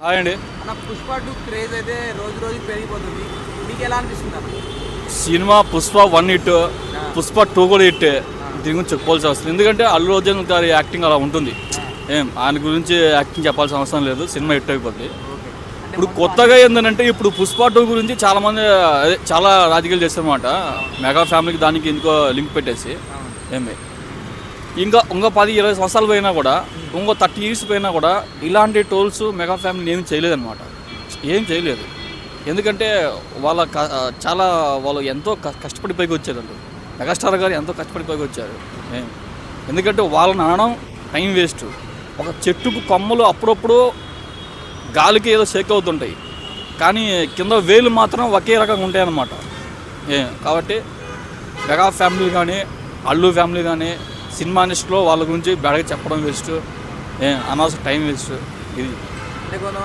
Hi అండి. అన్న Pushpa 2 craze అయితే రోజు రోజు పెరిగిపోతుంది. మీకు ఎలా అనిపిస్తుంది అన్న? సినిమా పుష్ప 1 హిట్, పుష్ప 2 కూడా హిట్. దీని గురించి చెప్పుకోవాల్సి వస్తుంది, ఎందుకంటే అల్లు అర్జున్ గారి యాక్టింగ్ అలా ఉంటుంది. ఆయన గురించి యాక్టింగ్ చెప్పాల్సిన అవసరం లేదు, సినిమా హిట్ అయిపోద్ది. ఇప్పుడు కొత్తగా ఏంటంటే ఇప్పుడు పుష్ప 2 గురించి చాలా రాజకీయాలు చేస్తారన్నమాట. మెగా ఫ్యామిలీకి దానికి ఇంకో లింక్ పెట్టేసి ఇంకా 10-20 సంవత్సరాలు పోయినా కూడా, ఇంకో 30 years పోయినా కూడా ఇలాంటి టోల్స్ మెగా ఫ్యామిలీని ఏం చేయలేదన్నమాట. ఏం చేయలేదు, ఎందుకంటే వాళ్ళు ఎంతో కష్టపడి పైకి వచ్చారండి. మెగాస్టార్ గారు ఎంతో కష్టపడి పైకి వచ్చారు. ఎందుకంటే వాళ్ళని అనడం టైం వేస్ట్. ఒక చెట్టుకు కొమ్మలు అప్పుడప్పుడు గాలికి ఏదో షేక్ అవుతుంటాయి, కానీ కింద వేలు మాత్రం ఒకే రకంగా ఉంటాయి అన్నమాట. కాబట్టి మెగా ఫ్యామిలీ కానీ అల్లు ఫ్యామిలీ కానీ సినిమా ఇండస్ట్రీలో వాళ్ళ గురించి బెడగా చెప్పడం వేస్ట్, అనవసరం టైం వేస్ట్. ఇది